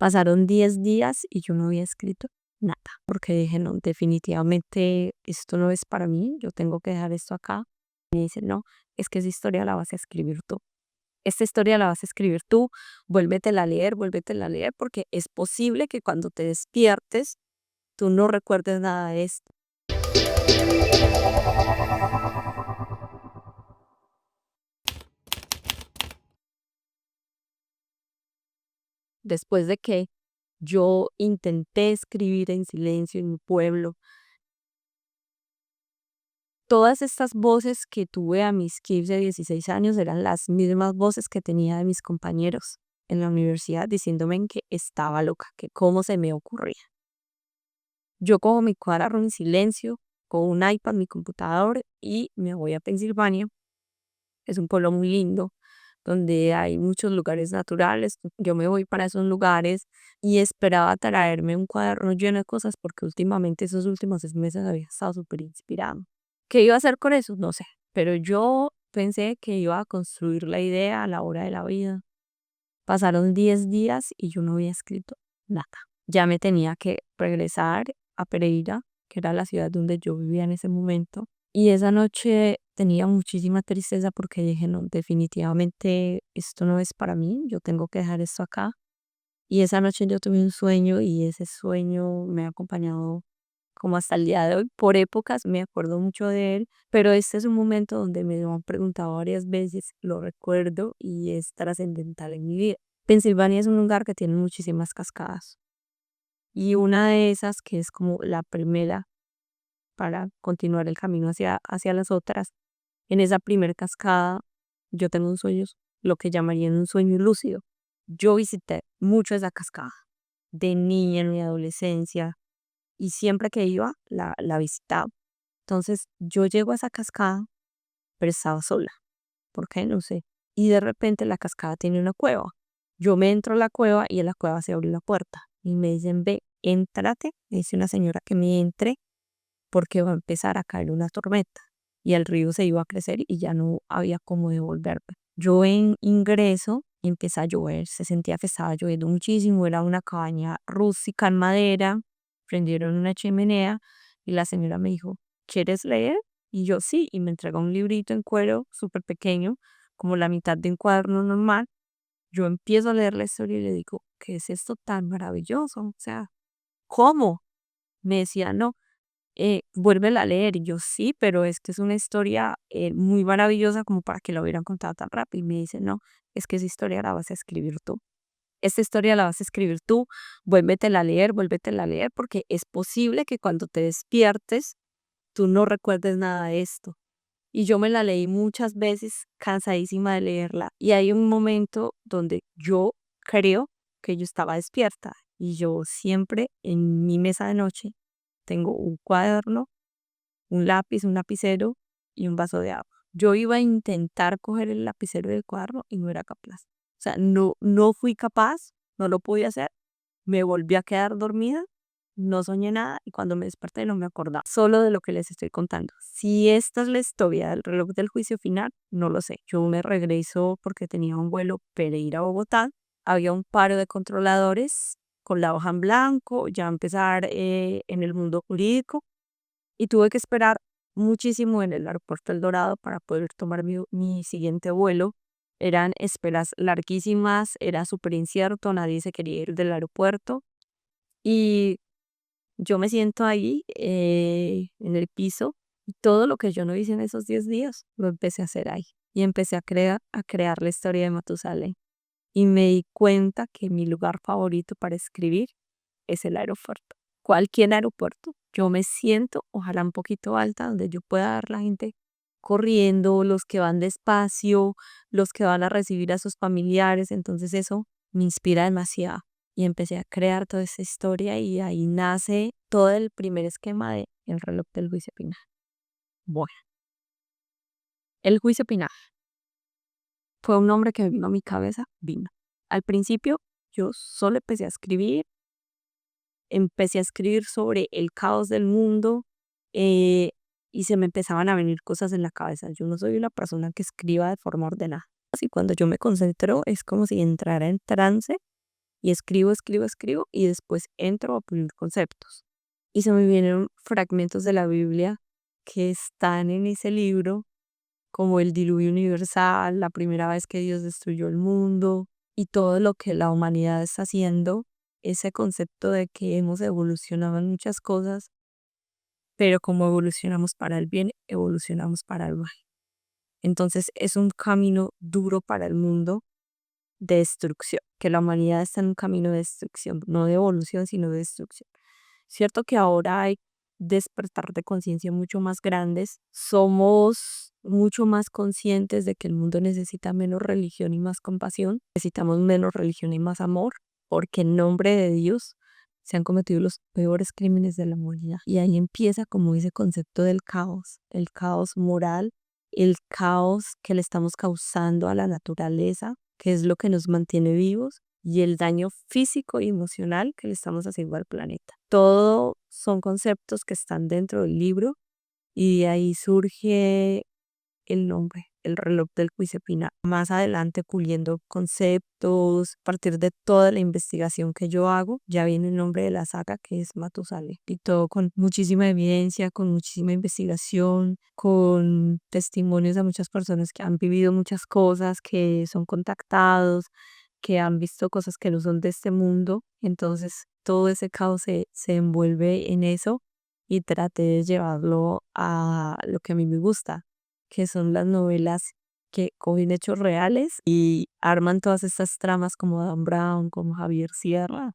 Pasaron 10 días y yo no había escrito nada, porque dije, no, definitivamente esto no es para mí, yo tengo que dejar esto acá. Y dice, no, es que esa historia la vas a escribir tú. Esta historia la vas a escribir tú, vuélvetela a leer, porque es posible que cuando te despiertes, tú no recuerdes nada de esto. Después de que yo intenté escribir en silencio en mi pueblo, todas estas voces que tuve a mis 15, 16 años eran las mismas voces que tenía de mis compañeros en la universidad diciéndome que estaba loca, que cómo se me ocurría. Yo cojo mi cuaderno en silencio, con un iPad, mi computador y me voy a Pensilvania. Es un pueblo muy lindo donde hay muchos lugares naturales. Yo me voy para esos lugares y esperaba traerme un cuaderno lleno de cosas porque últimamente, esos últimos 6 meses, había estado súper inspirado. ¿Qué iba a hacer con eso? No sé, pero yo pensé que iba a construir la idea a la hora de la vida. Pasaron 10 días y yo no había escrito nada. Ya me tenía que regresar a Pereira, que era la ciudad donde yo vivía en ese momento. Y esa noche tenía muchísima tristeza porque dije, no, definitivamente esto no es para mí, yo tengo que dejar esto acá. Y esa noche yo tuve un sueño y ese sueño me ha acompañado como hasta el día de hoy. Por épocas me acuerdo mucho de él, pero este es un momento donde me lo han preguntado varias veces, lo recuerdo y es trascendental en mi vida. Pensilvania es un lugar que tiene muchísimas cascadas y una de esas, que es como la primera para continuar el camino hacia las otras, en esa primera cascada yo tengo un sueño, lo que llamarían un sueño lúcido. Yo visité mucho esa cascada de niña en mi adolescencia y siempre que iba la visitaba. Entonces yo llego a esa cascada, pero estaba sola. ¿Por qué? No sé. Y de repente la cascada tiene una cueva. Yo me entro a la cueva y en la cueva se abre la puerta. Y me dicen, ve, éntrate. Me dice una señora que me entre porque va a empezar a caer una tormenta. Y el río se iba a crecer y ya no había cómo devolverme. Yo en ingreso y empieza a llover. Se sentía que estaba lloviendo muchísimo. Era una cabaña rústica en madera. Prendieron una chimenea y la señora me dijo, ¿quieres leer? Y yo sí, y me entregó un librito en cuero súper pequeño, como la mitad de un cuaderno normal. Yo empiezo a leer la historia y le digo, ¿qué es esto tan maravilloso? O sea, ¿cómo? Me decía, no, vuélvela a leer. Y yo sí, pero es que es una historia muy maravillosa como para que la hubieran contado tan rápido. Y me dice, no, es que esa historia la vas a escribir tú. Esta historia la vas a escribir tú, vuélvetela a leer, porque es posible que cuando te despiertes, tú no recuerdes nada de esto. Y yo me la leí muchas veces, cansadísima de leerla. Y hay un momento donde yo creo que yo estaba despierta. Y yo siempre en mi mesa de noche tengo un cuaderno, un lápiz, un lapicero y un vaso de agua. Yo iba a intentar coger el lapicero del cuaderno y no era capaz. O sea, no fui capaz, no lo pude hacer. Me volví a quedar dormida, no soñé nada y cuando me desperté no me acordaba solo de lo que les estoy contando. Si esta es la historia del reloj del juicio final, no lo sé. Yo me regreso porque tenía un vuelo Pereira-Bogotá. Había un paro de controladores con la hoja en blanco, ya empezar en el mundo jurídico y tuve que esperar muchísimo en el aeropuerto El Dorado para poder tomar mi siguiente vuelo. Eran esperas larguísimas, era súper incierto, nadie se quería ir del aeropuerto y yo me siento ahí en el piso y todo lo que yo no hice en esos 10 días lo empecé a hacer ahí y empecé a crear la historia de Matusalén y me di cuenta que mi lugar favorito para escribir es el aeropuerto. Cualquier aeropuerto. Yo me siento, ojalá un poquito alta, donde yo pueda ver la gente corriendo, los que van despacio, los que van a recibir a sus familiares. Entonces eso me inspira demasiado. Y empecé a crear toda esa historia y ahí nace todo el primer esquema de El reloj del juicio final. Bueno, el juicio final fue un nombre que vino a mi cabeza, vino. Al principio yo solo empecé a escribir sobre el caos del mundo eh, y se me empezaban a venir cosas en la cabeza. Yo no soy una persona que escriba de forma ordenada. Así cuando yo me concentro es como si entrara en trance y escribo, escribo, escribo y después entro a pulir conceptos. Y se me vienen fragmentos de la Biblia que están en ese libro, como el diluvio universal, la primera vez que Dios destruyó el mundo y todo lo que la humanidad está haciendo, ese concepto de que hemos evolucionado en muchas cosas, pero como evolucionamos para el bien, evolucionamos para el mal. Entonces es un camino duro para el mundo de destrucción, que la humanidad está en un camino de destrucción, no de evolución, sino de destrucción. Cierto que ahora hay despertar de conciencia mucho más grandes, somos mucho más conscientes de que el mundo necesita menos religión y más compasión, necesitamos menos religión y más amor, porque en nombre de Dios se han cometido los peores crímenes de la humanidad. Y ahí empieza como ese concepto del caos, el caos moral, el caos que le estamos causando a la naturaleza, que es lo que nos mantiene vivos, y el daño físico y emocional que le estamos haciendo al planeta. Todo son conceptos que están dentro del libro y de ahí surge el nombre, el reloj del juicio final. Más adelante, puliendo conceptos, a partir de toda la investigación que yo hago, ya viene el nombre de la saga, que es Matusalén. Y todo con muchísima evidencia, con muchísima investigación, con testimonios de muchas personas que han vivido muchas cosas, que son contactados, que han visto cosas que no son de este mundo. Entonces, todo ese caos se envuelve en eso y traté de llevarlo a lo que a mí me gusta, que son las novelas que cogen hechos reales y arman todas estas tramas como Dan Brown, como Javier Sierra,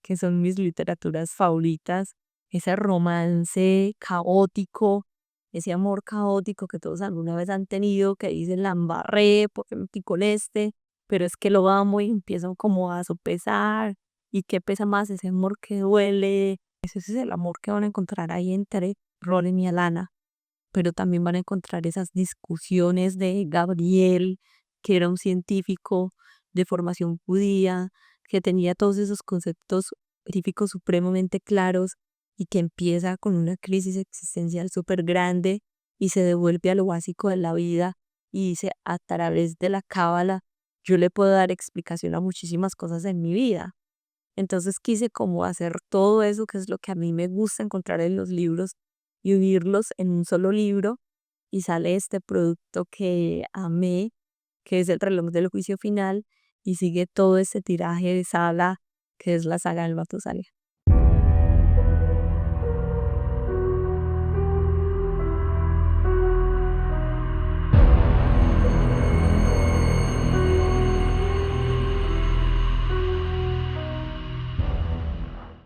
que son mis literaturas favoritas. Ese romance caótico, ese amor caótico que todos alguna vez han tenido, que dicen la embarré porque me picó el este, pero es que lo amo y empiezo como a sopesar. ¿Y qué pesa más? Ese amor que duele. Ese es el amor que van a encontrar ahí entre Ronen y Alana, pero también van a encontrar esas discusiones de Gabriel, que era un científico de formación judía, que tenía todos esos conceptos científicos supremamente claros y que empieza con una crisis existencial súper grande y se devuelve a lo básico de la vida y dice, a través de la cábala, yo le puedo dar explicación a muchísimas cosas en mi vida. Entonces quise como hacer todo eso, que es lo que a mí me gusta encontrar en los libros, y unirlos en un solo libro, y sale este producto que amé, que es el reloj del juicio final, y sigue todo ese tiraje de saga, que es la saga del Matusalén.